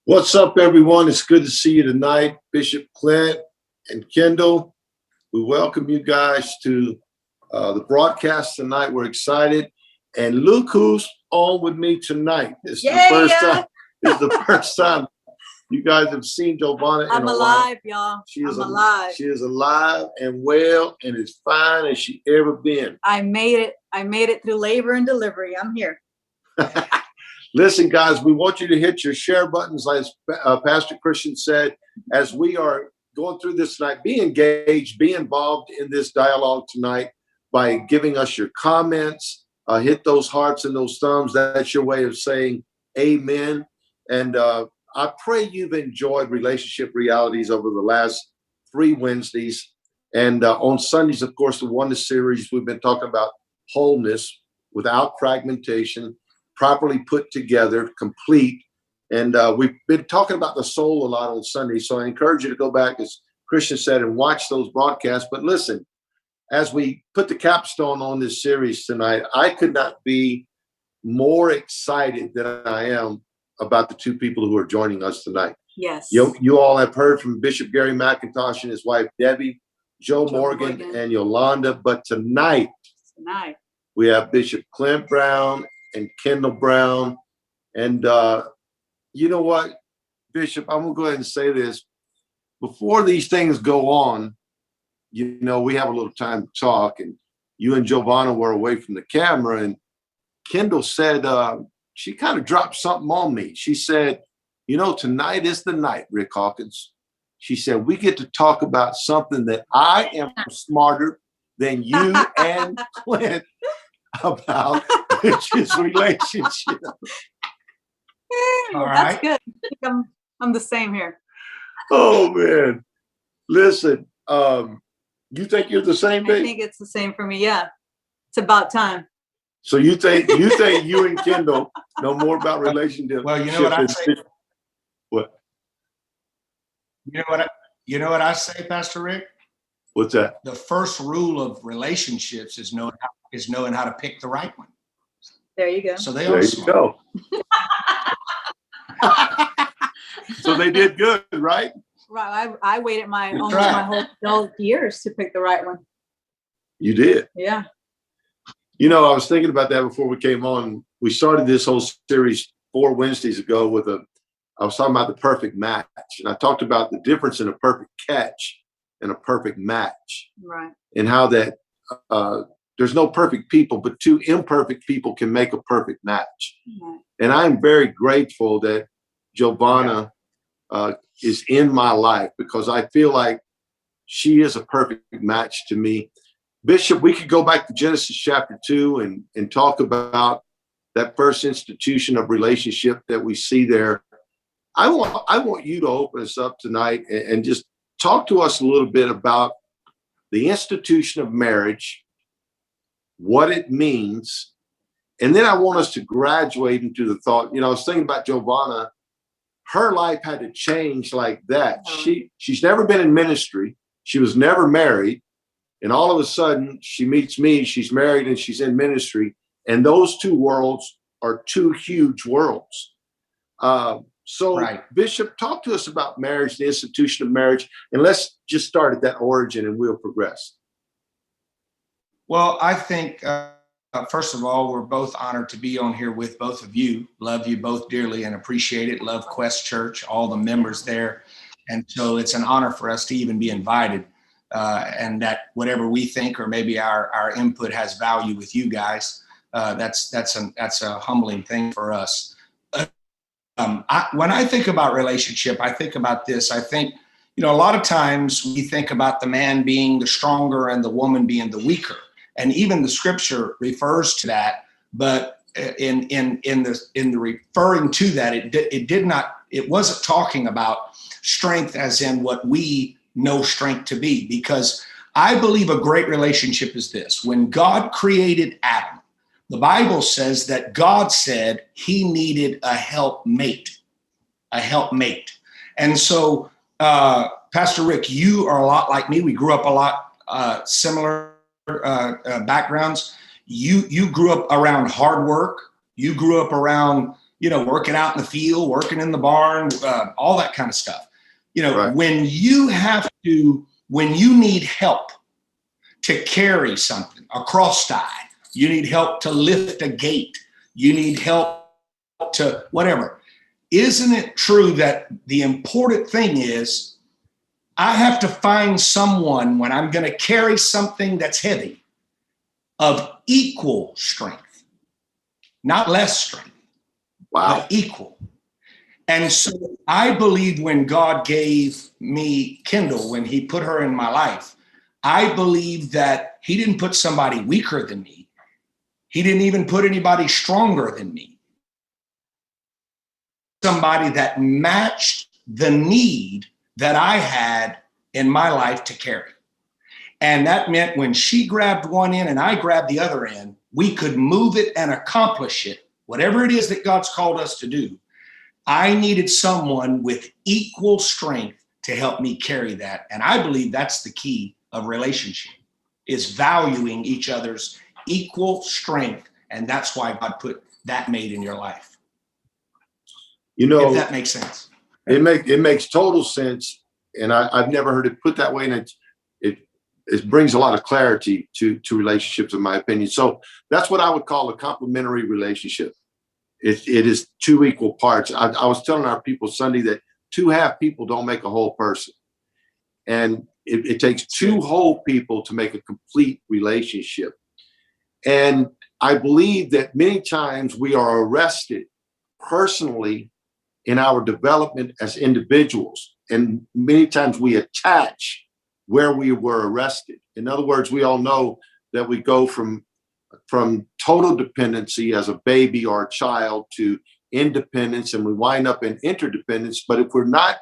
What's up, everyone? It's good to see you tonight. Bishop Clint and Kendall, we welcome you guys to the broadcast tonight. We're excited. And look who's on with me tonight. This is the first time. This is the first time you guys have seen Johvana. I'm alive, y'all. I'm alive. She is alive and well and as fine as she ever been. I made it. I made it through labor and delivery. I'm here. Listen, guys, we want you to hit your share buttons, as Pastor Christian said, as we are going through this tonight. Be engaged, be involved in this dialogue tonight by giving us your comments. Hit those hearts and those thumbs. That's your way of saying amen. And I pray you've enjoyed Relationship Realities over the last 3 Wednesdays. And on Sundays, of course, the Oneness series, we've been talking about wholeness without fragmentation, properly put together, complete. And we've been talking about the soul a lot on Sunday. So I encourage you to go back, as Christian said, and watch those broadcasts. But listen, as we put the capstone on this series tonight, I could not be more excited than I am about the 2 people who are joining us tonight. Yes. You all have heard from Bishop Gary McIntosh and his wife, Debbie, Joe Morgan, and Yolanda. But tonight, we have Bishop Clint Brown and Kendall Brown. And you know what, Bishop, I'm going to go ahead and say this. Before these things go on, you know, we have a little time to talk. And you and Johvana were away from the camera. And Kendall said, she kind of dropped something on me. She said, you know, tonight is the night, Rick Hawkins. She said, we get to talk about something that I am smarter than you and Clint about, which is relationship. All right. That's good. I'm the same here. Oh, man. Listen, you think you're the same, babe? I think it's the same for me. Yeah. It's about time. So you think you and Kendall know more about relationships? Well, you know what I say? What? You know what I say, Pastor Rick? What's that? The first rule of relationships is knowing how to pick the right one. There you go. So there you go. So they did good, right? Right. I waited my whole adult years to pick the right one. You did. Yeah. You know, I was thinking about that before we came on. We started this whole series 4 Wednesdays ago I was talking about the perfect match. And I talked about the difference in a perfect catch and a perfect match. Right. And how that there's no perfect people, but 2 imperfect people can make a perfect match. Right. And I'm very grateful that Johvana is in my life, because I feel like she is a perfect match to me. Bishop, we could go back to Genesis chapter 2 and talk about that first institution of relationship that we see there. I want you to open us up tonight and just talk to us a little bit about the institution of marriage, what it means, and then I want us to graduate into the thought. You know, I was thinking about Johvana. Her life had to change like that. She's never been in ministry. She was never married. And all of a sudden, she meets me, she's married, and she's in ministry. And those 2 worlds are 2 huge worlds. Right. Bishop, talk to us about marriage, the institution of marriage, and let's just start at that origin and we'll progress. Well, I think, first of all, we're both honored to be on here with both of you. Love you both dearly and appreciate it. Love Quest Church, all the members there. And so it's an honor for us to even be invited. And that whatever we think or maybe our input has value with you guys, that's a humbling thing for us. When I think about relationship, I think about this. I think, you know, a lot of times we think about the man being the stronger and the woman being the weaker, and even the scripture refers to that. But in the referring to that, it wasn't talking about strength as in what we know strength to be, because I believe a great relationship is this. When God created Adam, the Bible says that God said he needed a helpmate. And so, Pastor Rick, you are a lot like me. We grew up a lot similar backgrounds. You grew up around hard work. You grew up around working out in the field, working in the barn, all that kind of stuff. Right. When you need help to carry something, a cross tie, you need help to lift a gate, you need help to whatever. Isn't it true that the important thing is I have to find someone when I'm going to carry something that's heavy of equal strength, not less strength, Wow. but equal. And so I believe when God gave me Kendall, when he put her in my life, I believe that he didn't put somebody weaker than me. He didn't even put anybody stronger than me. Somebody that matched the need that I had in my life to carry. And that meant when she grabbed one end and I grabbed the other end, we could move it and accomplish it, whatever it is that God's called us to do. I needed someone with equal strength to help me carry that. And I believe that's the key of relationship, is valuing each other's equal strength. And that's why God put that mate in your life. If that makes sense. It makes total sense. And I've never heard it put that way. And it brings a lot of clarity to relationships, in my opinion. So that's what I would call a complementary relationship. It is two equal parts. I was telling our people Sunday that 2 half people don't make a whole person. And it takes 2 whole people to make a complete relationship. And I believe that many times we are arrested personally in our development as individuals. And many times we attach where we were arrested. In other words, we all know that we go from total dependency as a baby or a child to independence, and we wind up in interdependence. But if we're not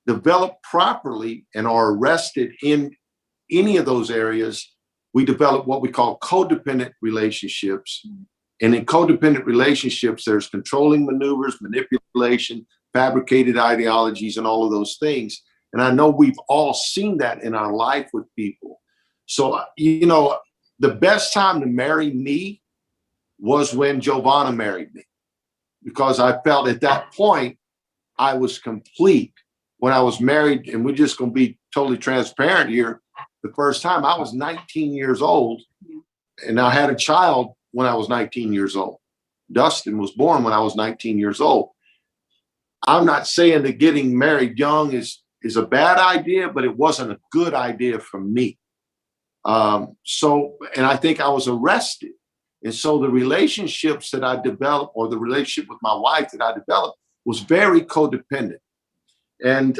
developed properly and are arrested in any of those areas, we develop what we call codependent relationships. And in codependent relationships, there's controlling maneuvers, manipulation, fabricated ideologies, and all of those things. And I know we've all seen that in our life with people. So, the best time to marry me was when Johvana married me, because I felt at that point I was complete. When I was married, and we're just going to be totally transparent here, the first time I was 19 years old, and I had a child when I was 19 years old. Dustin was born when I was 19 years old. I'm not saying that getting married young is a bad idea, but it wasn't a good idea for me. And I think I was arrested. And so the relationships that I developed, or the relationship with my wife that I developed, was very codependent. And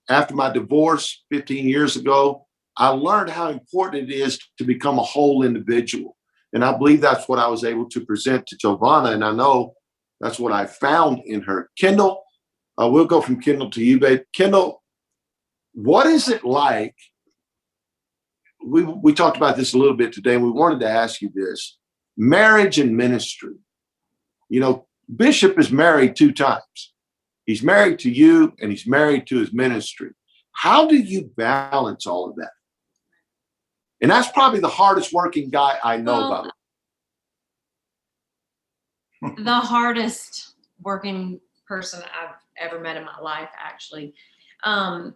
after my divorce 15 years ago, I learned how important it is to become a whole individual. And I believe that's what I was able to present to Johvana. And I know that's what I found in her. Kendall, we'll go from Kendall to you, babe. Kendall, what is it like? We talked about this a little bit today, and we wanted to ask you this. Marriage and ministry. Bishop is married 2 times. He's married to you, and he's married to his ministry. How do you balance all of that? And that's probably the hardest working guy I know about it. The hardest working person I've ever met in my life, actually. I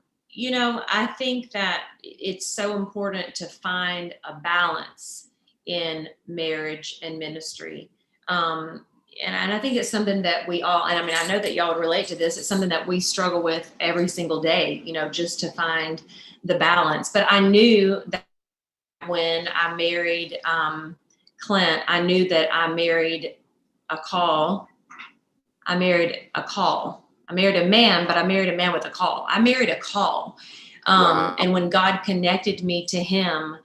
think that it's so important to find a balance in marriage and ministry. And I think it's something that we all, and I know that y'all would relate to this, it's something that we struggle with every single day, just to find the balance. But I knew that when I married Clint, I knew that I married a call. I married a man, but I married a man with a call. I married a call. Wow. And when God connected me to him,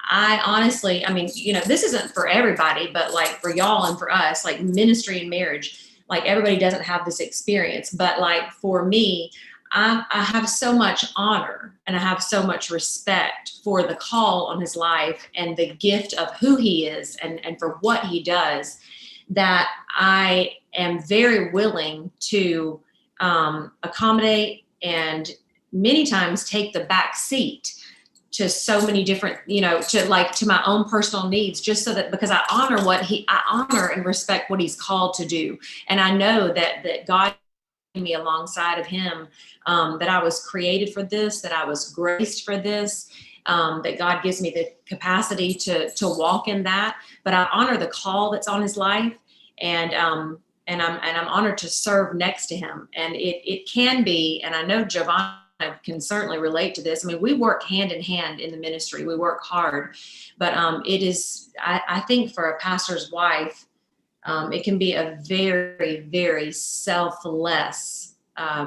I honestly, this isn't for everybody, but like for y'all and for us, like ministry and marriage, like everybody doesn't have this experience. But like for me, I have so much honor and I have so much respect for the call on his life and the gift of who he is and for what he does, that I am very willing to accommodate and many times take the back seat to so mmany different, to my own personal needs, just so that, because I honor and respect what he's called to do. And I know that God me alongside of him, that I was created for this, that I was graced for this, that God gives me the capacity to walk in that. But I honor the call that's on his life, and I'm honored to serve next to him. And it can be, and I know Johvana can certainly relate to this. I mean, we work hand in hand in the ministry. We work hard, but it is, I think for a pastor's wife, it can be a very, very selfless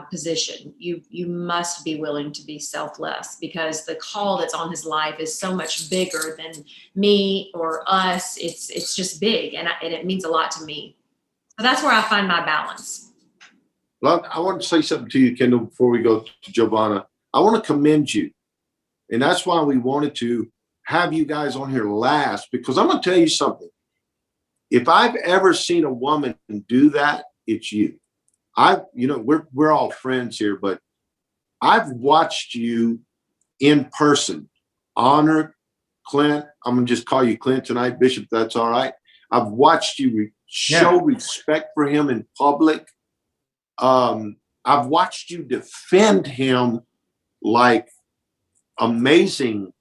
position. You must be willing to be selfless, because the call that's on his life is so much bigger than me or us. It's just big, and it means a lot to me. So that's where I find my balance. Well, I want to say something to you, Kendall, before we go to Johvana. I want to commend you. And that's why we wanted to have you guys on here last, because I'm going to tell you something. If I've ever seen a woman do that, it's you. We're all friends here, but I've watched you in person honor Clint. I'm going to just call you Clint tonight, Bishop, if that's all right. I've watched you show respect for him in public. I've watched you defend him like amazing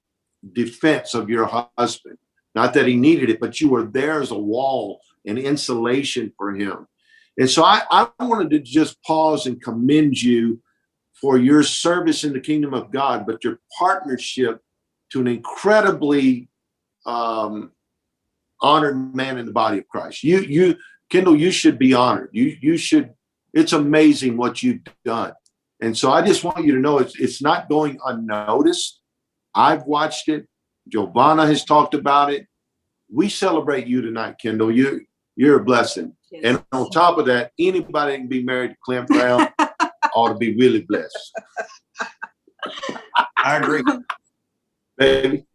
defense of your husband. Not that he needed it, but you were there as a wall and insulation for him. And so I wanted to just pause and commend you for your service in the kingdom of God, but your partnership to an incredibly honored man in the body of Christ. You, Kendall, you should be honored. You should. It's amazing what you've done. And so I just want you to know it's not going unnoticed. I've watched it. Johvana has talked about it. We celebrate you tonight, Kendall. You're a blessing. Yes. And on top of that, anybody that can be married to Clint Brown ought to be really blessed. I agree. Baby.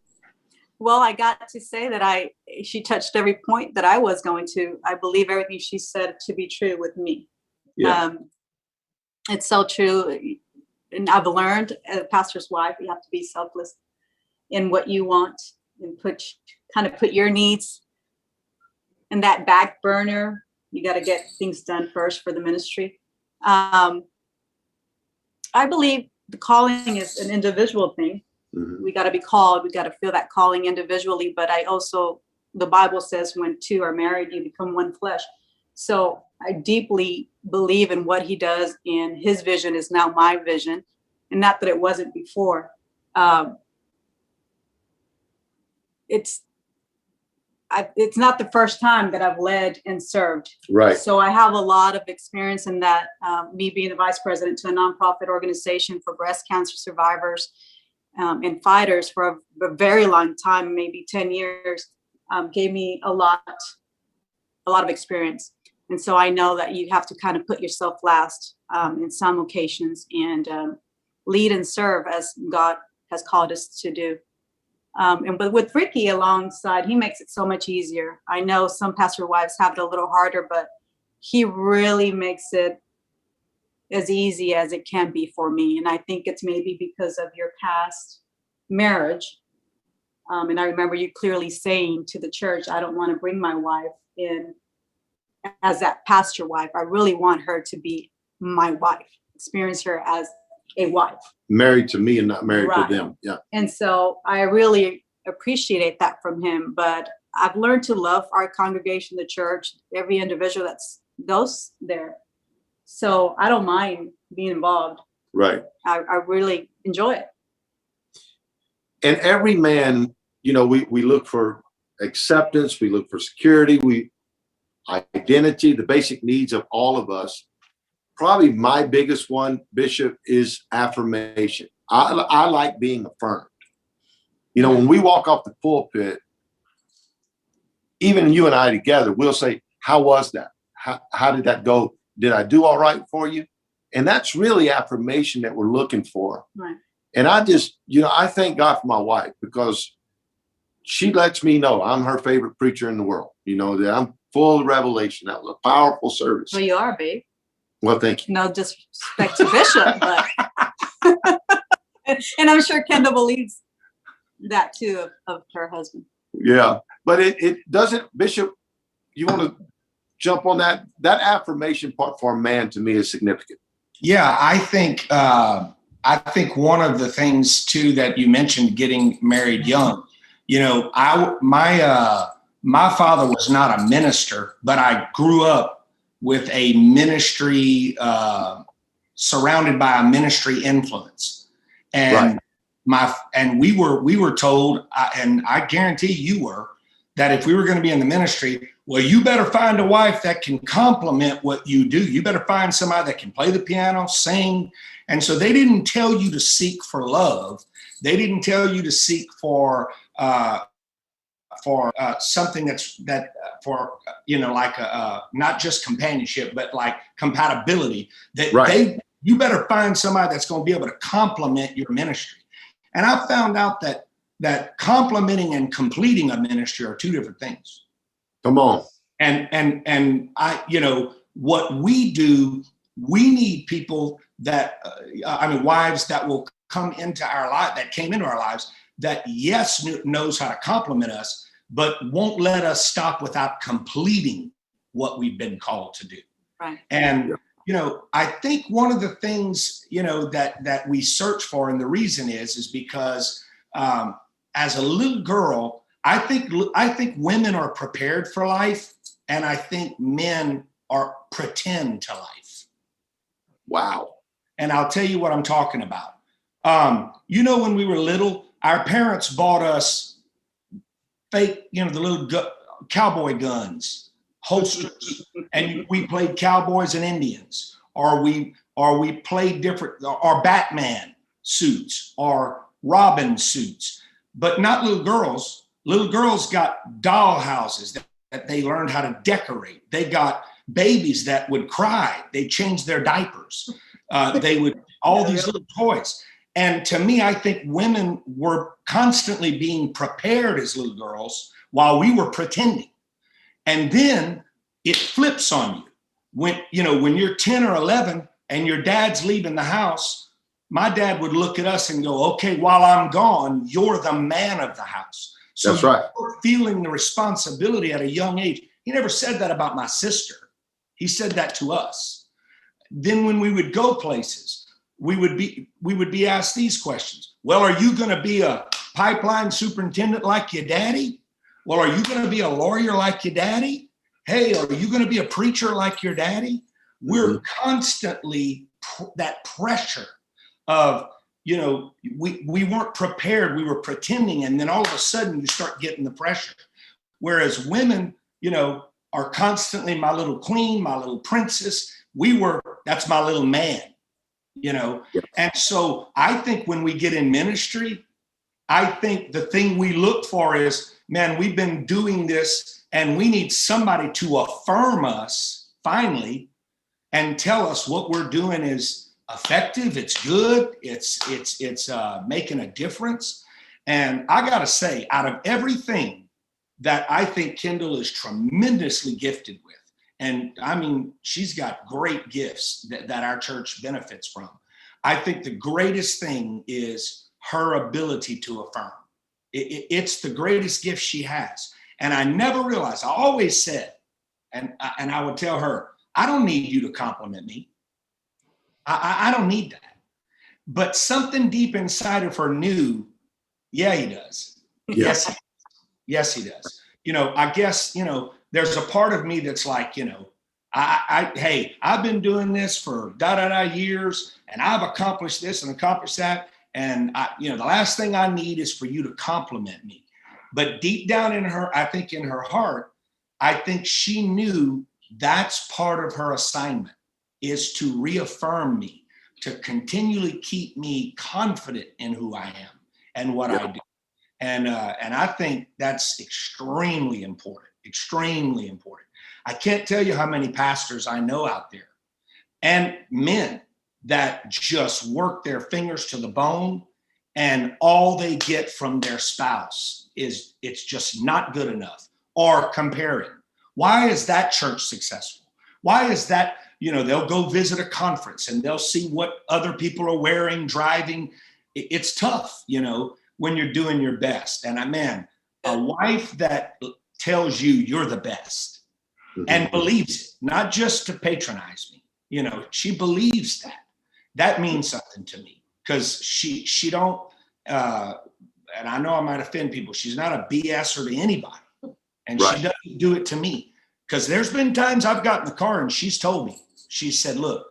Well, I got to say that she touched every point that I was going to. I believe everything she said to be true with me. Yeah. It's so true. And I've learned as a pastor's wife, you have to be selfless in what you want and put your needs in that back burner. You got to get things done first for the ministry. I believe the calling is an individual thing. Mm-hmm. We got to be called. We got to feel that calling individually. But the Bible says when two are married, you become one flesh. So I deeply believe in what he does, and his vision is now my vision, and not that it wasn't before. It's not the first time that I've led and served. Right. So I have a lot of experience in that, me being the vice president to a nonprofit organization for breast cancer survivors and fighters for a very long time, maybe 10 years, gave me a lot of experience. And so I know that you have to kind of put yourself last in some occasions and lead and serve as God has called us to do. But with Ricky alongside, he makes it so much easier. I know some pastor wives have it a little harder, but he really makes it as easy as it can be for me. And I think it's maybe because of your past marriage. And I remember you clearly saying to the church, I don't want to bring my wife in as that pastor wife. I really want her to be my wife, experience her as a wife. Married to me and not married to them. Yeah. And so I really appreciate that from him. But I've learned to love our congregation, the church, every individual that goes there. So I don't mind being involved. Right. I really enjoy it. And every man, we look for acceptance, we look for security, identity, the basic needs of all of us. Probably my biggest one, Bishop, is affirmation. I like being affirmed. When we walk off the pulpit, even you and I together, we'll say, how was that? How did that go? Did I do all right for you? And that's really affirmation that we're looking for. Right. And I just, I thank God for my wife, because she lets me know I'm her favorite preacher in the world. That I'm full of revelation. That was a powerful service. Well, you are, babe. Well, thank you. No disrespect to Bishop, but and I'm sure Kendall believes that too of her husband. Yeah, but it doesn't, Bishop, you want to jump on that? That affirmation part for a man to me is significant. Yeah, I think one of the things too that you mentioned, getting married young, my father was not a minister, but I grew up with a ministry, surrounded by a ministry influence. And we were told, and I guarantee you were, that if we were going to be in the ministry, well, you better find a wife that can complement what you do. You better find somebody that can play the piano, sing. And so they didn't tell you to seek for love. They didn't tell you to seek for something not just companionship, but like compatibility. You better find somebody that's going to be able to complement your ministry. And I found out that complementing and completing a ministry are two different things. Come on. And I, what we do, we need people that, wives that will come into our life, that came into our lives, that yes, knows how to compliment us, but won't let us stop without completing what we've been called to do. Right. And, I think one of the things, that we search for, and the reason is because as a little girl, I think women are prepared for life, and I think men are pretend to life. Wow. And I'll tell you what I'm talking about. When we were little, our parents bought us fake, the little cowboy guns, holsters, and we played cowboys and Indians, or we played different, or Batman suits, or Robin suits, but not little girls. Little girls got doll houses that they learned how to decorate. They got babies that would cry. They changed their diapers. They would, all these little toys. And to me, I think women were constantly being prepared as little girls while we were pretending. And then it flips on you. When you're 10 or 11 and your dad's leaving the house, my dad would look at us and go, okay, while I'm gone, you're the man of the house. So that's right. You're feeling the responsibility at a young age. He never said that about my sister. He said that to us. Then when we would go places, we would be asked these questions. Well, are you going to be a pipeline superintendent like your daddy? Well, are you going to be a lawyer like your daddy? Hey, are you going to be a preacher like your daddy? We're constantly that pressure of, we weren't prepared. We were pretending. And then all of a sudden you start getting the pressure. Whereas women, are constantly my little queen, my little princess. That's my little man, And so I think when we get in ministry, I think the thing we look for is, man, we've been doing this and we need somebody to affirm us finally and tell us what we're doing is effective. It's good. It's making a difference. And I got to say, out of everything that I think Kendall is tremendously gifted with, and she's got great gifts that our church benefits from. I think the greatest thing is her ability to affirm. It's the greatest gift she has. And I never realized, I always said, and I would tell her, I don't need you to compliment me. I don't need that. But something deep inside of her knew, yeah, he does. Yeah. Yes, he does. I guess, there's a part of me that's like, hey, I've been doing this for years, and I've accomplished this and accomplished that. And the last thing I need is for you to compliment me. But deep down in her, I think in her heart, I think she knew that's part of her assignment, is to reaffirm me, to continually keep me confident in who I am and what I do. And I think that's extremely important, extremely important. I can't tell you how many pastors I know out there and men that just work their fingers to the bone, and all they get from their spouse is it's just not good enough, or comparing. Why is that church successful? Why is that, they'll go visit a conference and they'll see what other people are wearing, driving. It's tough, when you're doing your best. And man, a wife that tells you you're the best and believes it, not just to patronize me, you know, she believes that. That means something to me, because she don't, and I know I might offend people, she's not a BSer to anybody. And Right. she doesn't do it to me. Because there's been times I've got in the car and she's told me, she said, look,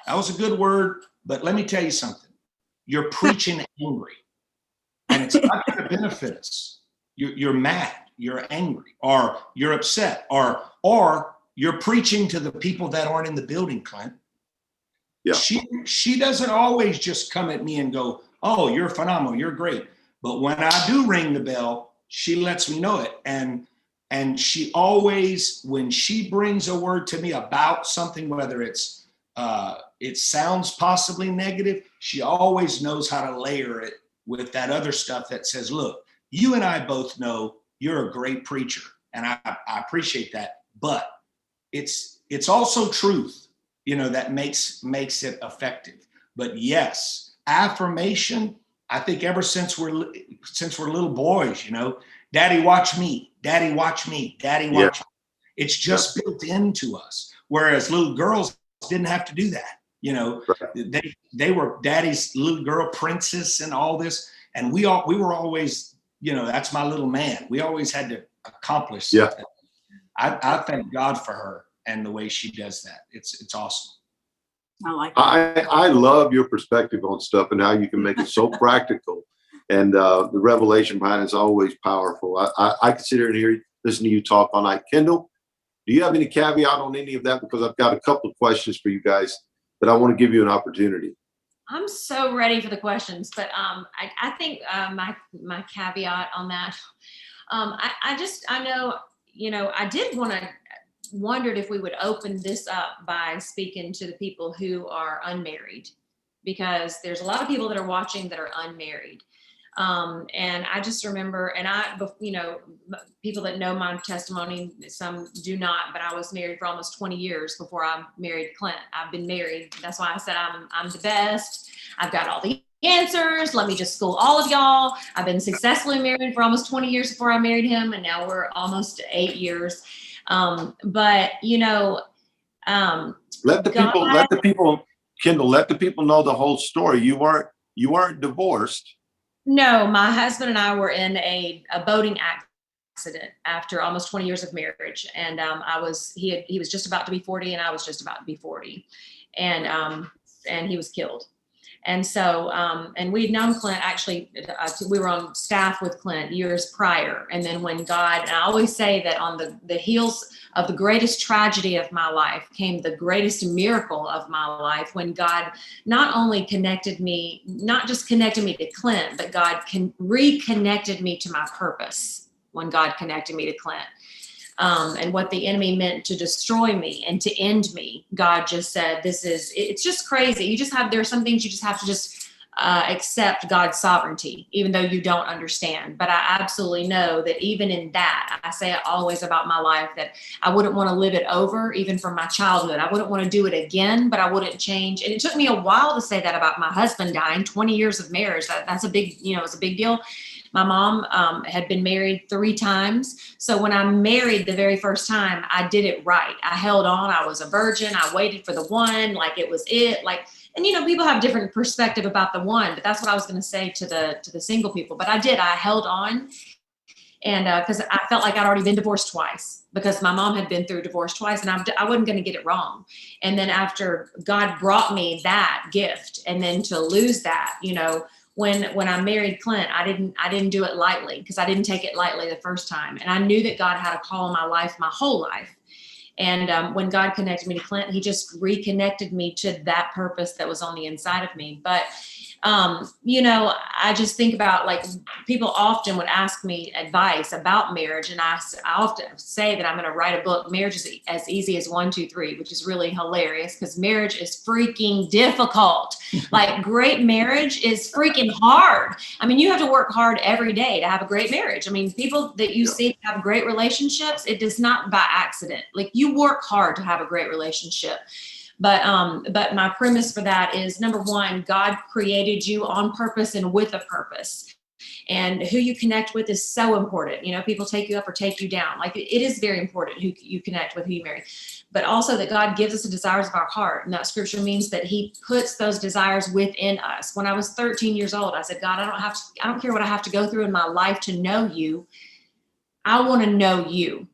that was a good word, but let me tell you something. You're preaching angry, and it's not going to benefit us. You're mad, you're angry, or you're upset, or you're preaching to the people that aren't in the building, Clint. Yeah. She doesn't always just come at me and go, oh, you're phenomenal, you're great. But when I do ring the bell, she lets me know it. And she always, when she brings a word to me about something, whether it's it sounds possibly negative, she always knows how to layer it with that other stuff that says, look, you and I both know you're a great preacher, and I appreciate that, but it's also truth, you know, that makes it effective. But yes, affirmation, I think ever since we're little boys, you know, daddy, watch me, daddy, watch me, daddy, watch me. It's just built into us. Whereas little girls didn't have to do that. You know, they were daddy's little girl princess and all this. And we were always, you know, that's my little man. We always had to accomplish something. I thank God for her and the way she does that. It's awesome. I like that. I love your perspective on stuff and how you can make it so practical. And the revelation behind it is always powerful. I can sit here and listen to you talk all night. Kendall, do you have any caveat on any of that? Because I've got a couple of questions for you guys, but I want to give you an opportunity. I'm so ready for the questions, but I think my caveat on that, I know, you know, I did wondered if we would open this up by speaking to the people who are unmarried, because there's a lot of people that are watching that are unmarried. And I just remember, and you know, people that know my testimony, some do not, but I was married for almost 20 years before I married Clint. I've been married. That's why I said I'm the best. I've got all the answers. Let me just school all of y'all. I've been successfully married for almost 20 years before I married him. And now we're almost 8 years. But you know, let the people, Kendall, let the people know the whole story. You weren't divorced. No, my husband and I were in a boating accident after almost 20 years of marriage. And he was just about to be 40 and I was just about to be 40. And he was killed. And so, and we'd known Clint, actually, we were on staff with Clint years prior. And then when God, and I always say that on the heels of the greatest tragedy of my life came the greatest miracle of my life, when God not only not just connected me to Clint, but God reconnected me to my purpose when God connected me to Clint. And what the enemy meant to destroy me and to end me, God just said, it's just crazy. There are some things you just have to just accept God's sovereignty, even though you don't understand. But I absolutely know that even in that, I say it always about my life, that I wouldn't want to live it over, even from my childhood. I wouldn't want to do it again, but I wouldn't change. And it took me a while to say that about my husband dying, 20 years of marriage. That's a big, it's a big deal. My mom had been married 3 times. So when I married the very first time, I did it right. I held on. I was a virgin. I waited for the one, like it was it. And people have different perspective about the one, but that's what I was going to say to the single people. But I held on. And because I felt like I'd already been divorced twice, because my mom had been through divorce twice, and I wasn't going to get it wrong. And then after God brought me that gift, and then to lose that, when I married Clint, I didn't do it lightly, because I didn't take it lightly the first time. And I knew that God had a call in my life, my whole life. And when God connected me to Clint, he just reconnected me to that purpose that was on the inside of me. But I just think about, people often would ask me advice about marriage. And I often say that I'm going to write a book, Marriage is as Easy as 1, 2, 3, which is really hilarious, because marriage is freaking difficult. Great marriage is freaking hard. I mean, you have to work hard every day to have a great marriage. I mean, people that you see have great relationships, it is not by accident. You work hard to have a great relationship. But my premise for that is, number one, God created you on purpose and with a purpose. And who you connect with is so important. You know, people take you up or take you down. Like, it is very important who you connect with, who you marry. But also that God gives us the desires of our heart. And that scripture means that he puts those desires within us. When I was 13 years old, I said, God, I don't care what I have to go through in my life to know you. I want to know you.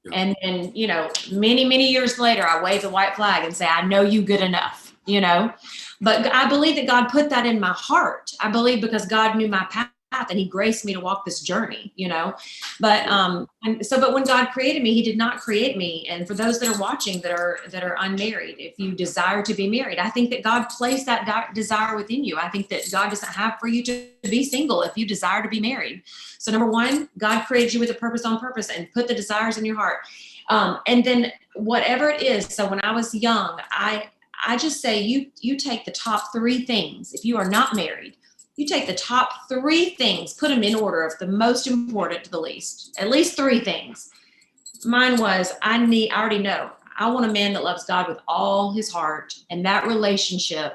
Yeah. And then, you know, many, many years later, I wave the white flag and say, I know you good enough, you know. But I believe that God put that in my heart. I believe because God knew my path and he graced me to walk this journey, you know. But but when God created me, he did not create me. And for those that are watching that are unmarried, if you desire to be married, I think that God placed that desire within you. I think that God doesn't have for you to be single if you desire to be married. So number one, God created you with a purpose on purpose and put the desires in your heart. And then whatever it is. So when I was young, I just say you take the top 3 things. If you are not married, you take the top 3 things, put them in order of the most important to the least, at least 3 things. Mine was, I already know, I want a man that loves God with all his heart. And that relationship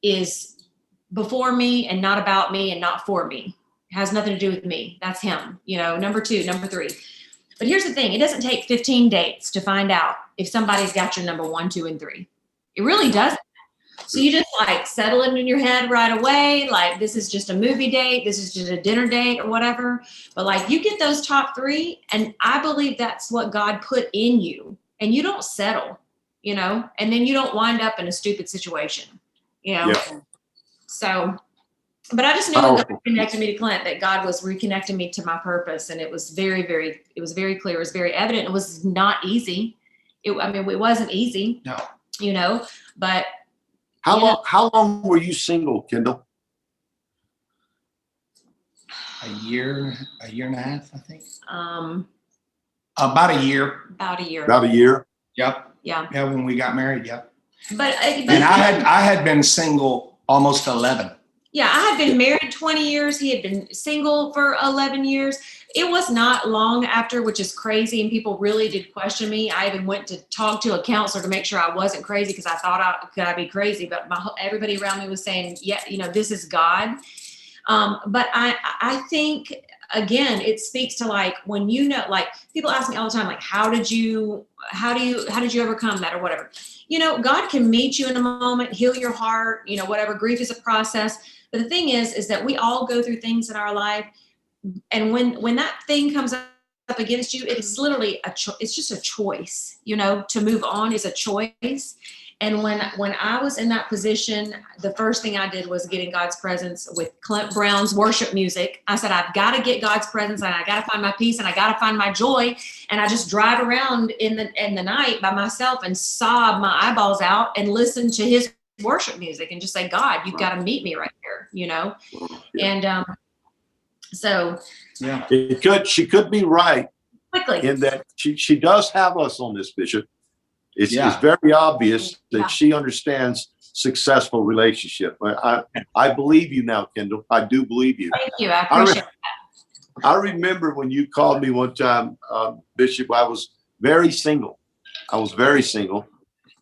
is before me and not about me and not for me. It has nothing to do with me. That's him, you know, number 2, number 3. But here's the thing. It doesn't take 15 dates to find out if somebody's got your number 1, 2, and 3. It really doesn't. So you just like settle it in your head right away. Like, this is just a movie date. This is just a dinner date or whatever. But like, you get those top 3. And I believe that's what God put in you, and you don't settle, you know, and then you don't wind up in a stupid situation, you know? Yeah. So, but I just knew when God connected me to Clint, that God was reconnecting me to my purpose. And it was very, very, it was very clear. It was very evident. It was not easy. It wasn't easy, no, you know, but how long were you single, Kendall? A year and a half, I think. About a year. About a year. About a year. Yep. Yeah. Yeah, when we got married. Yep. But and I had been single almost 11. Yeah, I had been married 20 years. He had been single for 11 years. It was not long after, which is crazy. And people really did question me. I even went to talk to a counselor to make sure I wasn't crazy, because I thought could I be crazy? But everybody around me was saying, yeah, you know, this is God. But I think, again, it speaks to like, when you know, like people ask me all the time, like, how did you overcome that or whatever? You know, God can meet you in a moment, heal your heart, you know, whatever. Grief is a process. But the thing is that we all go through things in our life. And when that thing comes up against you, it's literally it's just a choice, you know, to move on is a choice. And when I was in that position, the first thing I did was get in God's presence with Clint Brown's worship music. I said, I've got to get God's presence, and I got to find my peace, and I got to find my joy. And I just drive around in the night by myself and sob my eyeballs out and listen to his worship music and just say, God, you've got to meet me right here, you know? Yeah. And so yeah, she could be right quickly in that she does have us on this, Bishop. It's very obvious that she understands successful relationship. I believe you now, Kendall. I do believe you. Thank you. I appreciate that. I remember when you called me one time, Bishop, I was very single.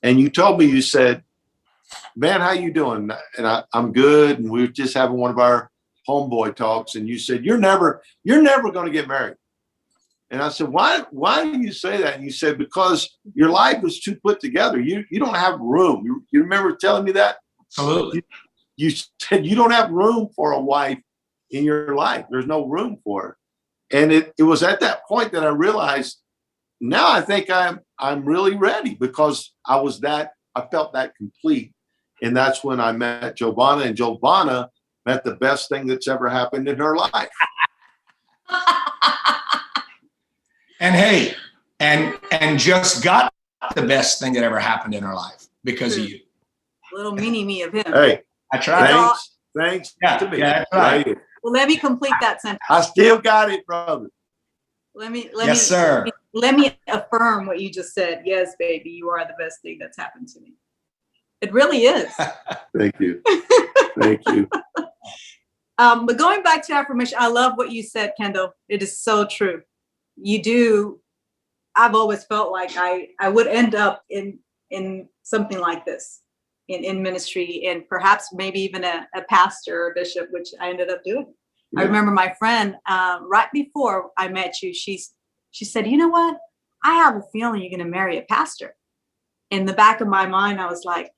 And you told me, you said, man, how you doing? And I'm good. And we were just having one of our homeboy talks. And you said, you're never going to get married. And I said, why do you say that? And you said, because your life was too put together. You don't have room. You remember telling me that? Absolutely. You said you don't have room for a wife in your life. There's no room for her. And it was at that point that I realized, now I think I'm really ready, because I felt that complete. And that's when I met Johvana, and Johvana met the best thing that's ever happened in her life. And hey, and just got the best thing that ever happened in her life because of you. Little mini me of him. Hey, I tried. Thanks to me. Yeah, that's right. Well, let me complete that sentence. I still got it, brother. Yes, sir. Let me affirm what you just said. Yes, baby, you are the best thing that's happened to me. It really is. Thank you. Thank you. But going back to affirmation, I love what you said, Kendall. It is so true. You do. I've always felt like I would end up in something like this, in ministry, and perhaps maybe even a pastor or bishop, which I ended up doing. I remember my friend, right before I met you, she said, you know what? I have a feeling you're going to marry a pastor. In the back of my mind, I was like,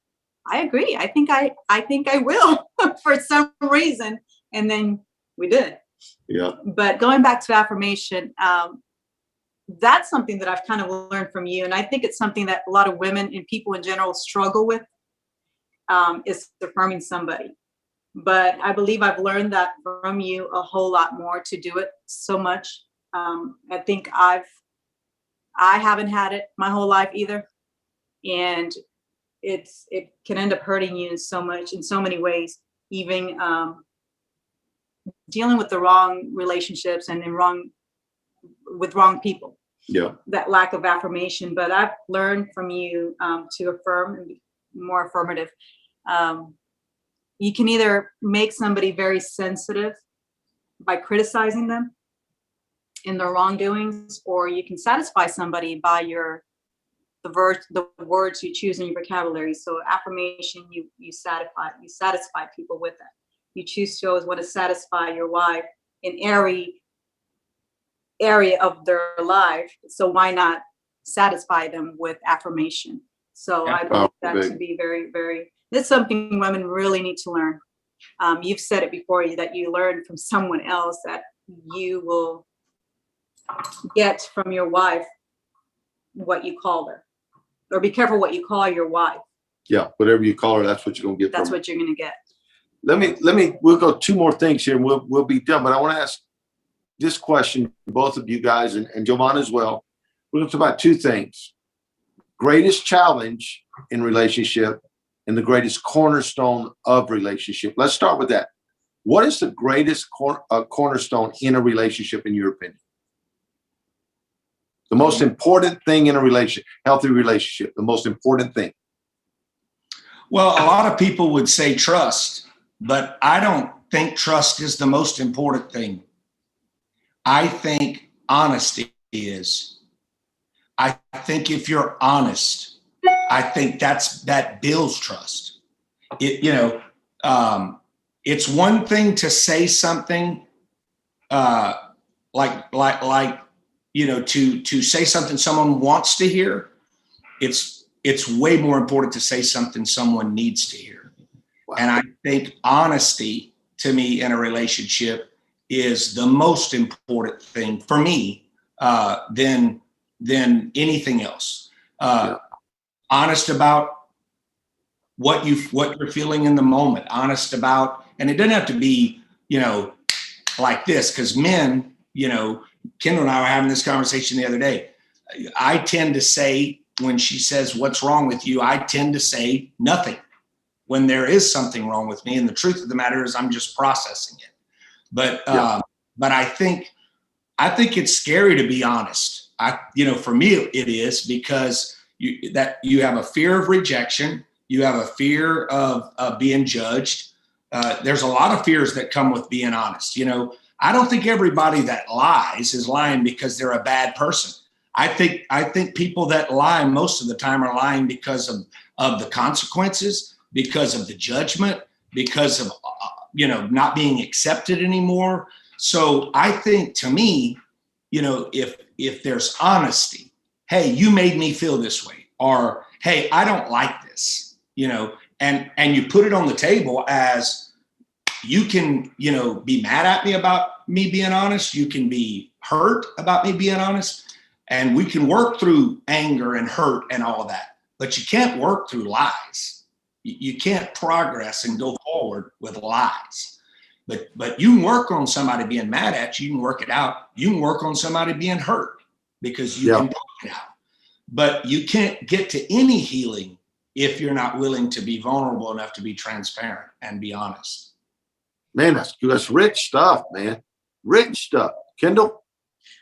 I agree. I think I will for some reason. And then we did. Yeah. But going back to affirmation, that's something that I've kind of learned from you. And I think it's something that a lot of women and people in general struggle with, is affirming somebody. But I believe I've learned that from you a whole lot more to do it so much. I think I haven't had it my whole life either. And it can end up hurting you in so many ways, even dealing with the wrong relationships and with wrong people. Yeah. That lack of affirmation. But I've learned from you to affirm and be more affirmative. You can either make somebody very sensitive by criticizing them in their wrongdoings, or you can satisfy somebody by the words you choose in your vocabulary. So affirmation, you satisfy people with that. You choose to always want to satisfy your wife in every area of their life. So why not satisfy them with affirmation? So I believe that to be very, very, that's something women really need to learn. You've said it before, that you learn from someone else, that you will get from your wife what you call her, or be careful what you call your wife. Yeah, whatever you call her, that's what you're gonna get. That's what you're gonna get. We'll go two more things here and we'll be done. But I want to ask this question, both of you guys and Johvana as well. We're gonna talk about two things: greatest challenge in relationship and the greatest cornerstone of relationship. Let's start with that. What is the greatest cornerstone in a relationship, in your opinion? The most important thing in a relationship, healthy relationship, the most important thing. Well, a lot of people would say trust, but I don't think trust is the most important thing. I think honesty is. I think if you're honest, I think that builds trust. It's one thing to say something to say something someone wants to hear. It's way more important to say something someone needs to hear. Wow. And I think honesty, to me, in a relationship is the most important thing for me than anything else. Honest about what you're feeling in the moment. Honest about, and it doesn't have to be, like this, because men, Kendall and I were having this conversation the other day. I tend to say, when she says, "What's wrong with you?" I tend to say nothing when there is something wrong with me. And the truth of the matter is I'm just processing it. But I think it's scary to be honest. For me, it is, because you have a fear of rejection. You have a fear of being judged. There's a lot of fears that come with being honest. I don't think everybody that lies is lying because they're a bad person. I think people that lie most of the time are lying because of the consequences, because of the judgment, because of not being accepted anymore. So I think, to me, if there's honesty, hey, you made me feel this way, or hey, I don't like this, and you put it on the table, as you can, be mad at me about me being honest. You can be hurt about me being honest. And we can work through anger and hurt and all of that. But you can't work through lies. You can't progress and go forward with lies. But you can work on somebody being mad at you. You can work it out. You can work on somebody being hurt, because you can talk it out. But you can't get to any healing if you're not willing to be vulnerable enough to be transparent and be honest. Man, that's rich stuff, man. Rich stuff. Kendall?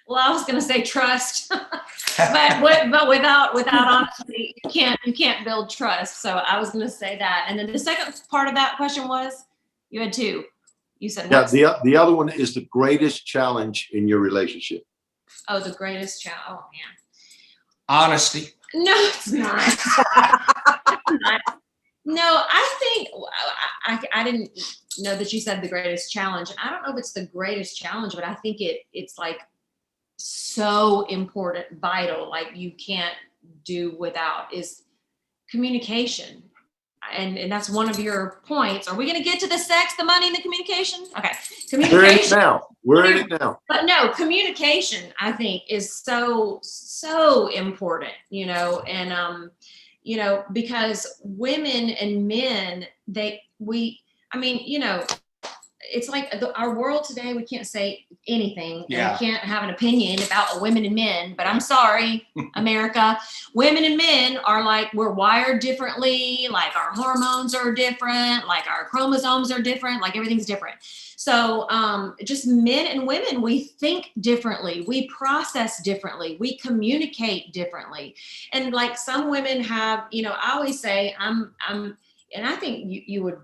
Well, I was going to say trust, but without honesty, you can't build trust. So I was going to say that. And then the second part of that question was, you had two. You said, the other one is the greatest challenge in your relationship. Oh, the greatest challenge. Oh man. Honesty. No, it's not. No, I think I didn't know that you said the greatest challenge. And I don't know if it's the greatest challenge, but I think it's like so important, vital, like you can't do without, is communication. And that's one of your points. Are we going to get to the sex, the money, and the communication? Okay. We're in it Communication. now. We're in it now. But no, communication, I think, is so important, because women and men, it's like our world today, we can't say anything. Yeah. And we can't have an opinion about women and men, but I'm sorry, America. Women and men are like, we're wired differently, like our hormones are different, like our chromosomes are different, like everything's different. So just men and women, we think differently, we process differently, we communicate differently. And like some women have, I always say, and I think you would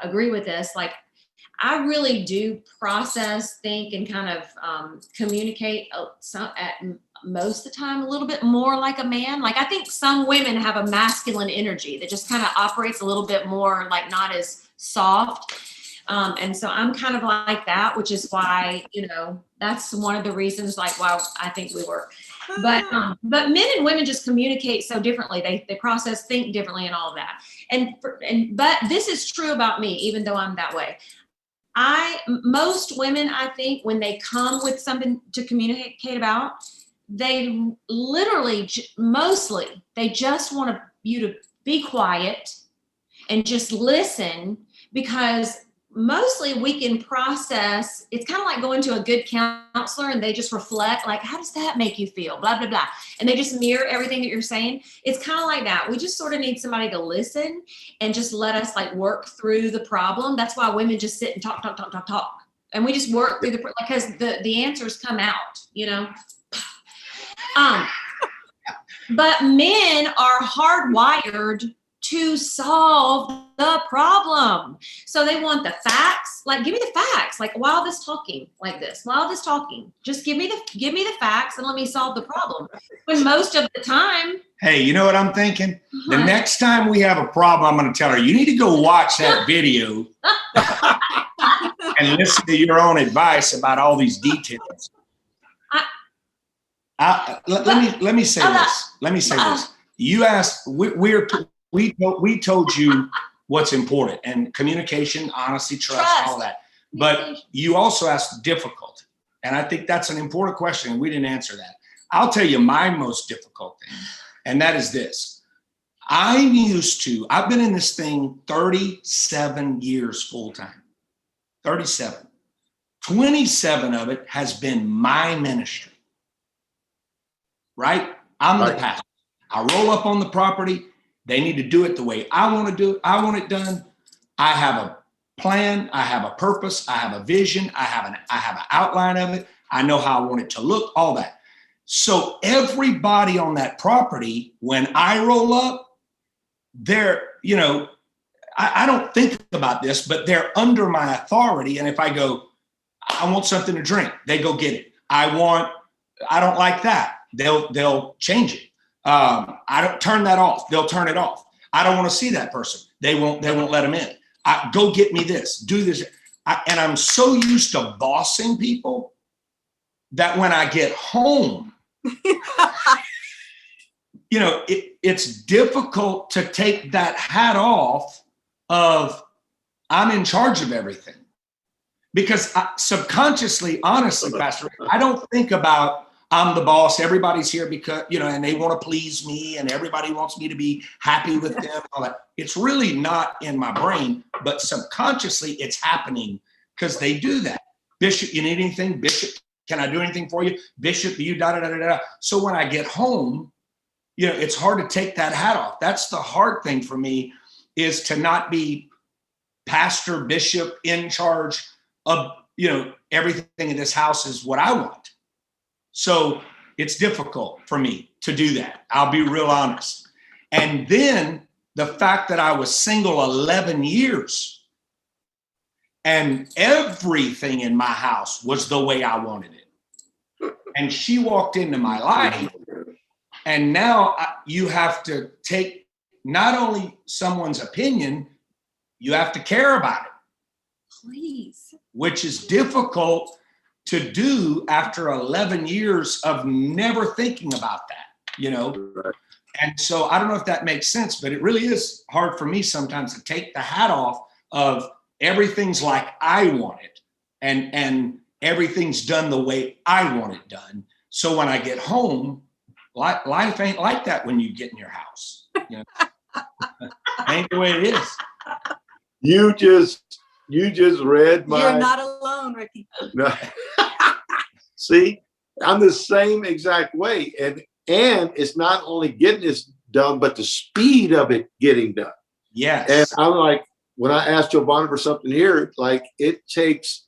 agree with this, like, I really do process, think, and kind of communicate at most of the time a little bit more like a man. Like I think some women have a masculine energy that just kind of operates a little bit more like not as soft. And so I'm kind of like that, which is why, that's one of the reasons like why I think we work. But men and women just communicate so differently. They process, think differently, and all of that. But this is true about me, even though I'm that way. Most women, I think, when they come with something to communicate about, they literally, mostly, they just want you to be quiet and just listen, because mostly we can process. It's kind of like going to a good counselor and they just reflect, like, how does that make you feel? Blah, blah, blah. And they just mirror everything that you're saying. It's kind of like that. We just sort of need somebody to listen and just let us like work through the problem. That's why women just sit and talk. And we just work through because the answers come out, But men are hardwired to solve the problem. So they want the facts. Like, give me the facts. Like, while this talking, just give me the facts and let me solve the problem. When most of the time. Hey, you know what I'm thinking? The next time we have a problem, I'm going to tell her, you need to go watch that video and listen to your own advice about all these details. Let me say this. You asked, we told you what's important, and communication, honesty, trust, all that. But you also asked difficult. And I think that's an important question, and we didn't answer that. I'll tell you my most difficult thing, and that is this. I've been in this thing 37 years full-time. 37. 27 of it has been my ministry. Right? I'm the pastor. I roll up on the property. They need to do it the way I want to do it. I want it done. I have a plan. I have a purpose. I have a vision. I have an outline of it. I know how I want it to look, all that. So everybody on that property, when I roll up, they're, I don't think about this, but they're under my authority. And if I go, I want something to drink, they go get it. I don't like that. They'll change it. I don't turn that off. They'll turn it off. I don't want to see that person. They won't let them in. Go get me this, do this. And I'm so used to bossing people that when I get home, it's difficult to take that hat off of I'm in charge of everything. Because subconsciously, honestly, Pastor, I don't think about I'm the boss. Everybody's here because, and they want to please me and everybody wants me to be happy with them. All that. It's really not in my brain, but subconsciously it's happening because they do that. Bishop, you need anything? Bishop, can I do anything for you? Bishop, you da-da-da-da-da. So when I get home, it's hard to take that hat off. That's the hard thing for me, is to not be pastor, bishop, in charge of, everything in this house is what I want. So it's difficult for me to do that. I'll be real honest. And then the fact that I was single 11 years and everything in my house was the way I wanted it. And she walked into my life, and now you have to take not only someone's opinion, you have to care about it. Please. which is difficult to do after 11 years of never thinking about that, you know? Right. And so I don't know if that makes sense, but it really is hard for me sometimes to take the hat off of everything's like I want it and everything's done the way I want it done. So when I get home, life ain't like that when you get in your house. You know? Ain't the way it is. You just read my. You're not alone, Ricky. No. See, I'm the same exact way. And it's not only getting this done, but the speed of it getting done. Yes. And I'm like, when I asked Johvana for something here, like it takes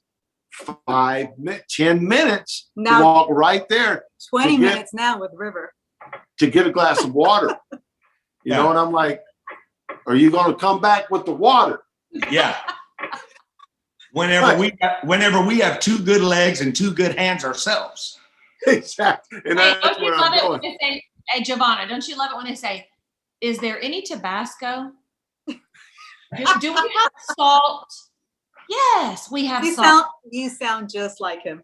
10 minutes Now- to walk right there 20 minutes now with River. to get a glass of water. You know, and I'm like, are you going to come back with the water? Yeah. Whenever we have two good legs and two good hands ourselves. Exactly. And Hey, that's don't you where love I'm it going. when they say, hey, Johvana, don't you love it when they say, is there any Tabasco? Do we have salt? Yes, we have salt. You sound just like him.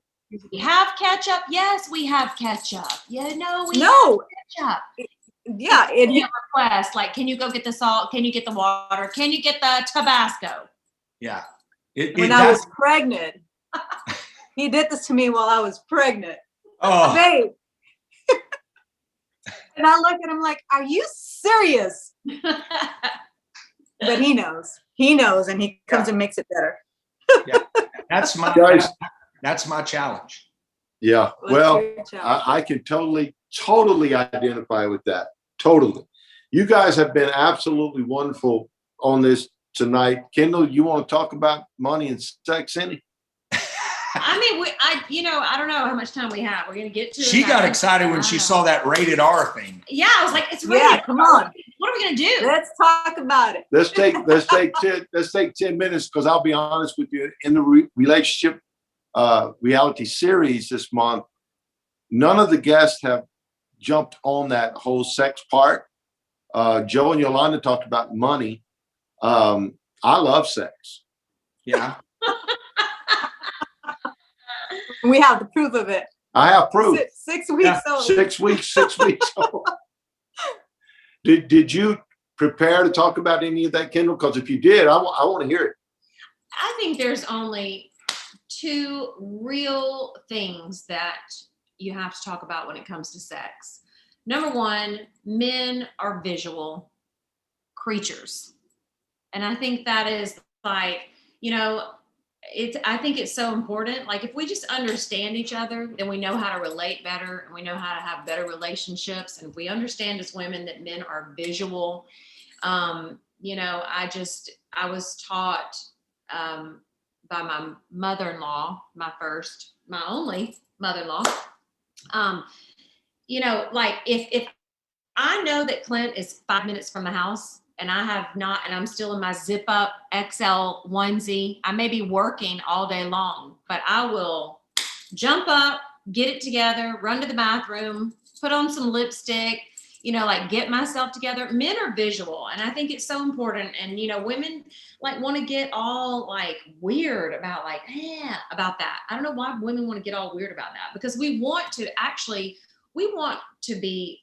We have ketchup? Yes, we have ketchup. Yeah, no, we No. have ketchup. Yeah. Any request, like, can you go get the salt? Can you get the water? Can you get the Tabasco? Yeah. When I was pregnant, he did this to me while I was pregnant. Oh, Babe. And I look at him like, are you serious? But he knows, and he comes and makes it better. that's my Guys. That's my challenge. Yeah. Let's Well, hear it, John. I can totally identify with that. Totally. You guys have been absolutely wonderful on this tonight. Kendall, you want to talk about money and sex any? I mean, I don't know how much time we have. We're going to get to it. She got excited when she saw that rated R thing. Yeah, I was like, it's rated Yeah, come on. What are we going to do? Let's talk about it. Let's take 10 minutes because I'll be honest with you. In the relationship reality series this month, none of the guests have jumped on that whole sex part. Joe and Yolanda talked about money. I love sex. Yeah. We have the proof of it. I have proof. 6 weeks old. 6 weeks. 6 weeks old. Did you prepare to talk about any of that, Kendall? Because if you did, I want to hear it. I think there's only two real things that you have to talk about when it comes to sex. Number one, men are visual creatures. And I think that is like, I think it's so important. Like if we just understand each other, then we know how to relate better and we know how to have better relationships. And if we understand as women that men are visual, I was taught by my mother-in-law, my only mother-in-law, like if I know that Clint is 5 minutes from the house and I have not, and I'm still in my zip up XL onesie, I may be working all day long, but I will jump up, get it together, run to the bathroom, put on some lipstick, like get myself together. Men are visual. And I think it's so important. And, women like want to get all like weird about about that. I don't know why women want to get all weird about that, because we want to be,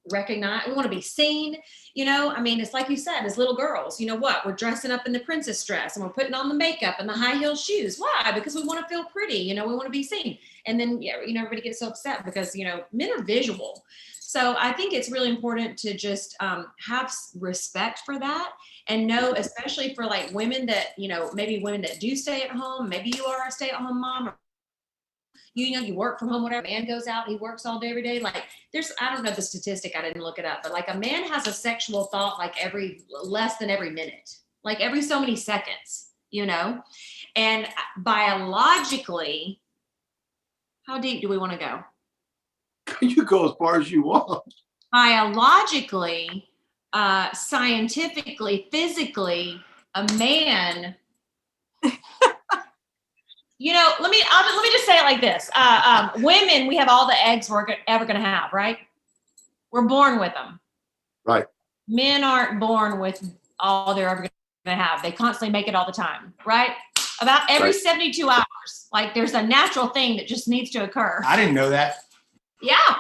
recognized. We want to be seen, it's like you said, as little girls, we're dressing up in the princess dress and we're putting on the makeup and the high heel shoes. Why? Because we want to feel pretty, we want to be seen. And then, everybody gets so upset because, men are visual. So I think it's really important to just have respect for that and know, especially for like women that, maybe women that do stay at home, maybe you are a stay-at-home mom, or you work from home, whatever. Man goes out, he works all day, every day. Like I don't know the statistic, I didn't look it up, but like a man has a sexual thought like less than every minute, like every so many seconds, and biologically, how deep do we want to go? You go as far as you want. Biologically, scientifically, physically, a man, let me just say it like this. Women, we have all the eggs we're ever going to have, right? We're born with them. Right. Men aren't born with all they're ever going have. They constantly make it all the time, right? About every 72 hours. Like there's a natural thing that just needs to occur. I didn't know that. Yeah,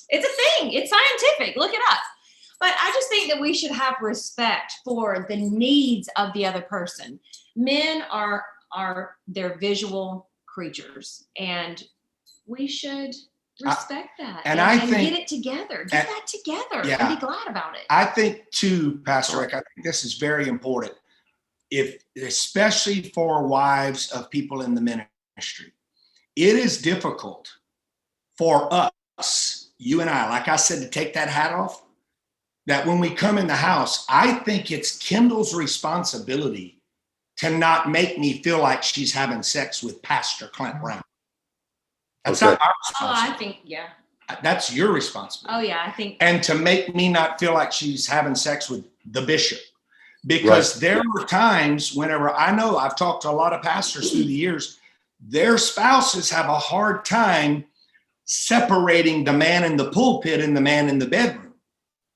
it's a thing. It's scientific. Look it up. But I just think that we should have respect for the needs of the other person. Men are they're visual creatures, and we should respect that and I think, get it together. Get that together and be glad about it. I think too, Pastor Rick, I think this is very important. Especially for wives of people in the ministry, it is difficult for us, you and I, like I said, to take that hat off, that when we come in the house, I think it's Kendall's responsibility to not make me feel like she's having sex with Pastor Clint Brown. That's not our responsibility. I think, that's your responsibility. Oh, yeah, I think. And to make me not feel like she's having sex with the bishop. Because there were times whenever I know I've talked to a lot of pastors through the years, their spouses have a hard time separating the man in the pulpit and the man in the bedroom.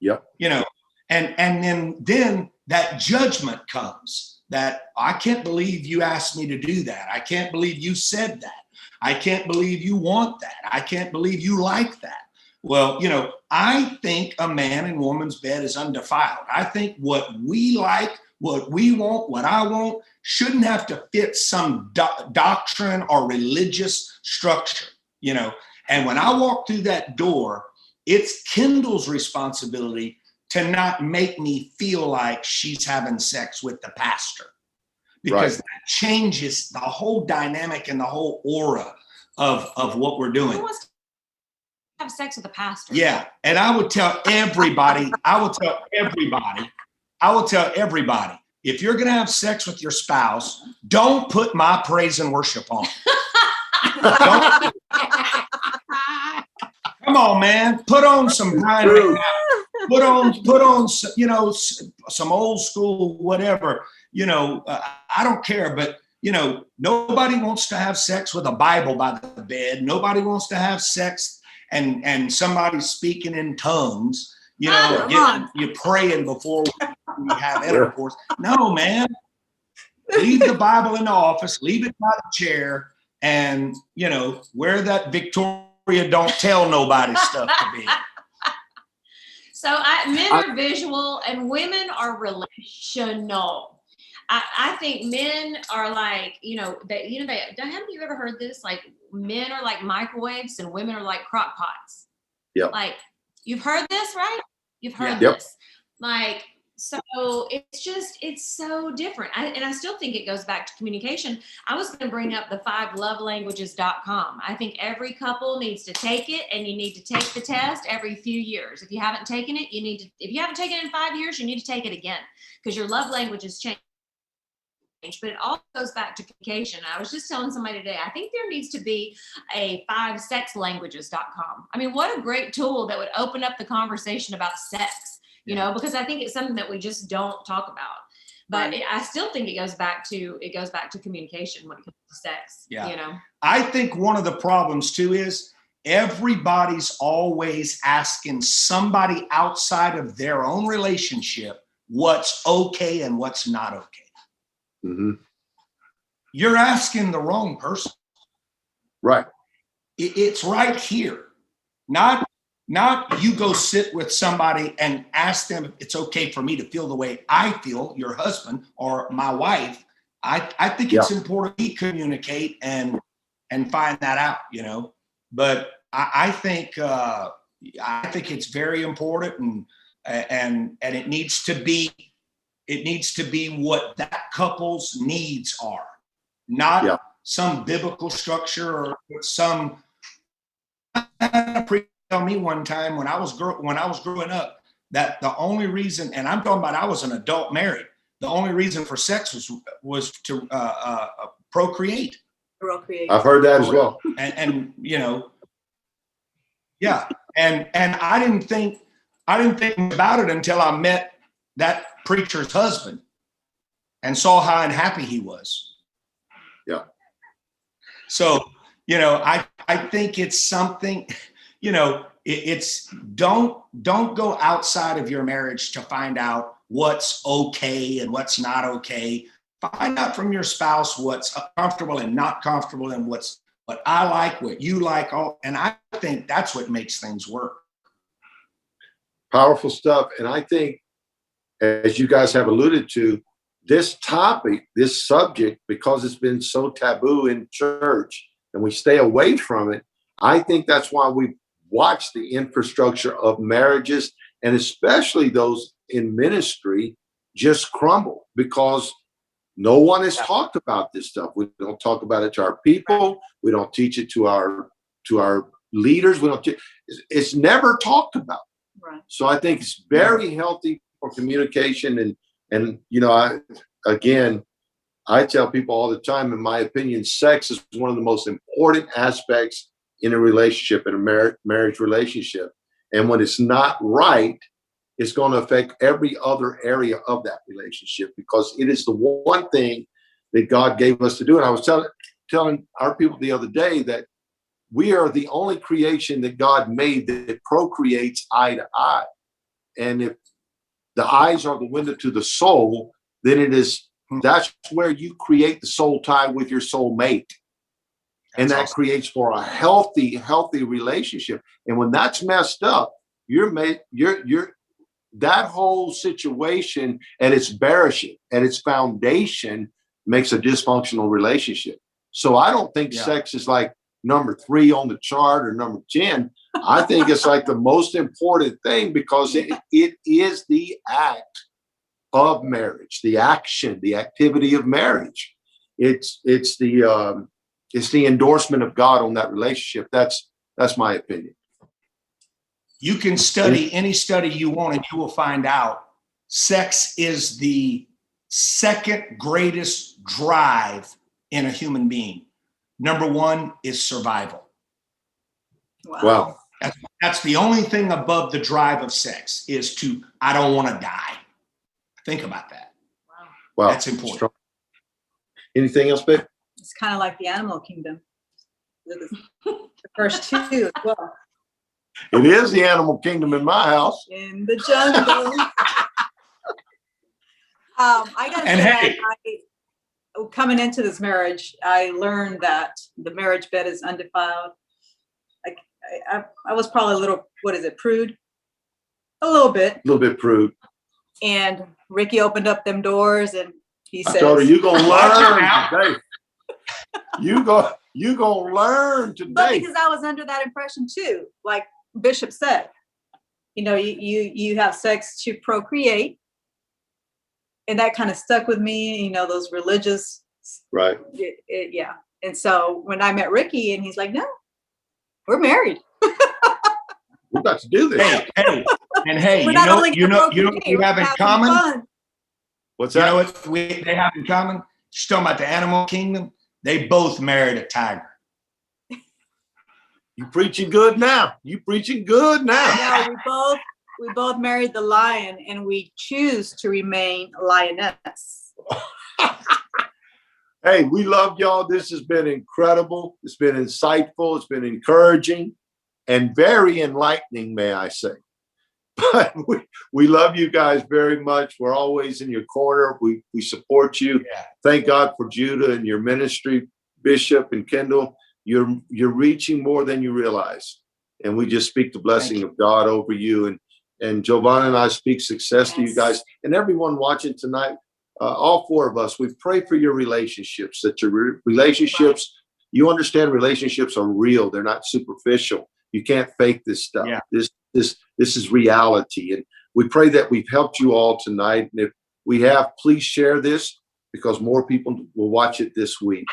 Yep. You know, and then that judgment comes that I can't believe you asked me to do that. I can't believe you said that. I can't believe you want that. I can't believe you like that. Well, you know, I think a man and woman's bed is undefiled. I think what we like, what we want, what I want, shouldn't have to fit some doctrine or religious structure, you know. And when I walk through that door, it's Kendall's responsibility to not make me feel like she's having sex with the pastor, because that changes the whole dynamic and the whole aura of what we're doing. Who wants to have sex with a pastor? Yeah. And I would tell everybody, if you're going to have sex with your spouse, don't put my praise and worship on. Come on, man. Put on some Brian McKnight. Put on, you know, some old school, whatever, you know, I don't care, but you know, nobody wants to have sex with a Bible by the bed. Nobody wants to have sex and somebody speaking in tongues, you know, you're praying before we have intercourse. No, man. Leave the Bible in the office, leave it by the chair, and, you know, wear that Victoria don't tell nobody stuff to be. So men are visual and women are relational. I think men are like, haven't you ever heard this? Like men are like microwaves and women are like crock pots. Yeah. Like you've heard this, right? You've heard this. Like, so it's so different. And I still think it goes back to communication. I was going to bring up the 5lovelanguages.com. I think every couple needs to take it, and you need to take the test every few years. If you haven't taken it, if you haven't taken it in 5 years, you need to take it again, because your love languages change. But it all goes back to communication. I was just telling somebody today, I think there needs to be a 5sexlanguages.com. I mean, what a great tool that would open up the conversation about sex, you know, because I think it's something that we just don't talk about. But I still think it goes back to communication when it comes to sex. Yeah. You know, I think one of the problems too is everybody's always asking somebody outside of their own relationship what's okay and what's not okay. Mm-hmm. You're asking the wrong person. Right. It's right here. Not you go sit with somebody and ask them if it's okay for me to feel the way I feel, your husband or my wife. I think it's important we communicate and find that out, you know. But I think it's very important, and it needs to be what that couple's needs are, not some biblical structure or some. I had a priest tell me one time when I was growing up that the only reason, and I'm talking about I was an adult married, the only reason for sex was to procreate. I've heard that as well. And you know, and I didn't think about it until I met that preacher's husband and saw how unhappy he was. Yeah. So, you know, I think it's something, you know, it's don't go outside of your marriage to find out what's okay and what's not okay. Find out from your spouse what's comfortable and not comfortable, and what I like, what you like. And I think that's what makes things work. Powerful stuff. And I think, as you guys have alluded to, this topic, this subject, because it's been so taboo in church and we stay away from it, I think that's why we watch the infrastructure of marriages, and especially those in ministry, just crumble, because no one has talked about this stuff. We don't talk about it to our people. We don't teach it to our leaders. It's never talked about. Right. So I think it's very healthy for communication. And I tell people all the time, in my opinion, sex is one of the most important aspects in a relationship, in a marriage relationship. And when it's not right, it's going to affect every other area of that relationship, because it is the one thing that God gave us to do. And I was telling our people the other day that we are the only creation that God made that procreates eye to eye. And if the eyes are the window to the soul, then that's where you create the soul tie with your soul mate. And that creates for a healthy relationship. And when that's messed up, that whole situation at its foundation makes a dysfunctional relationship. So I don't think sex is like number 3 on the chart or number 10. I think it's like the most important thing, because it is the act of marriage, the action, the activity of marriage. It's the endorsement of God on that relationship. That's my opinion. You can study any study you want, and you will find out sex is the second greatest drive in a human being. Number 1 is survival. Wow. That's the only thing above the drive of sex, is I don't want to die. Think about that. Wow. That's important. Strong. Anything else, babe? It's kind of like the animal kingdom. The first 2 as well. It is the animal kingdom in my house. In the jungle. I gotta say that coming into this marriage, I learned that the marriage bed is undefiled. I was probably a little, prude? A little bit prude. And Ricky opened up them doors, and he said, I told her, you gonna learn today. You gonna learn today. But because I was under that impression too, like Bishop said, you have sex to procreate, and that kind of stuck with me. Those religious, right? Yeah. And so when I met Ricky, and he's like, "No, we're married. We're about to do this." Hey, you know what we have in common? Fun. What's that? You know what they have in common? She's talking about the animal kingdom. They both married a tiger. You preaching good now. No, we both married the lion, and we choose to remain lioness. Hey, we love y'all. This has been incredible. It's been insightful. It's been encouraging and very enlightening, may I say. But we love you guys very much. We're always in your corner. We support you. Yeah. Thank God for Judah and your ministry, Bishop and Kendall. You're reaching more than you realize. And we just speak the blessing of God over you. And Johvana and I speak success to you guys. And everyone watching tonight, all 4 of us, we pray for your relationships, that your relationships, you understand relationships are real. They're not superficial. You can't fake this stuff. Yeah. This is reality. And we pray that we've helped you all tonight. And if we have, please share this, because more people will watch it this week.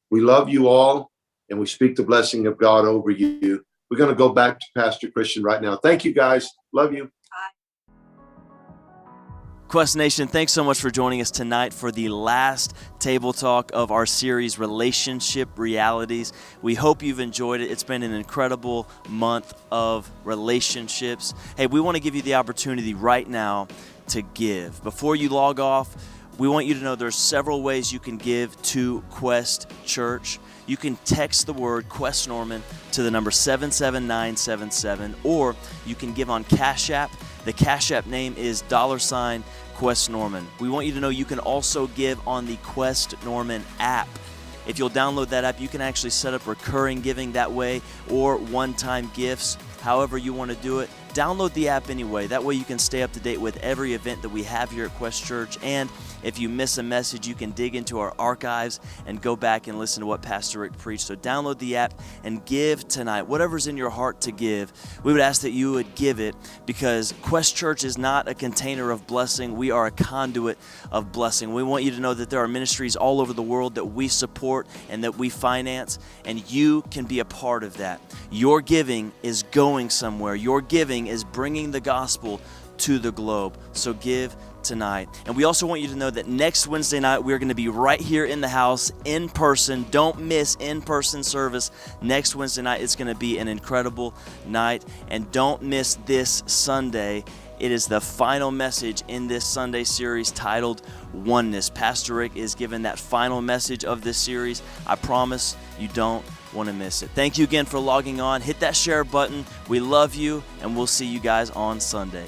We love you all, and we speak the blessing of God over you. We're going to go back to Pastor Christian right now. Thank you, guys. Love you. Quest Nation, thanks so much for joining us tonight for the last table talk of our series, Relationship Realities. We hope you've enjoyed it. It's been an incredible month of relationships. Hey, we want to give you the opportunity right now to give. Before you log off, we want you to know there's several ways you can give to Quest Church. You can text the word Quest Norman to the number 77977, or you can give on Cash App The Cash App name is $Quest Norman. We want you to know you can also give on the Quest Norman app. If you'll download that app, you can actually set up recurring giving that way or one-time gifts, however you want to do it. Download the app anyway. That way you can stay up to date with every event that we have here at Quest Church. And if you miss a message, you can dig into our archives and go back and listen to what Pastor Rick preached. So download the app and give tonight. Whatever's in your heart to give, we would ask that you would give it, because Quest Church is not a container of blessing. We are a conduit of blessing. We want you to know that there are ministries all over the world that we support and that we finance, and you can be a part of that. Your giving is going somewhere. Your giving is bringing the gospel to the globe. So give tonight. And we also want you to know that next Wednesday night, we're going to be right here in the house in person. Don't miss in-person service next Wednesday night. It's going to be an incredible night. And don't miss this Sunday. It is the final message in this Sunday series titled Oneness. Pastor Rick is giving that final message of this series. I promise you don't want to miss it. Thank you again for logging on. Hit that share button. We love you, and we'll see you guys on Sunday.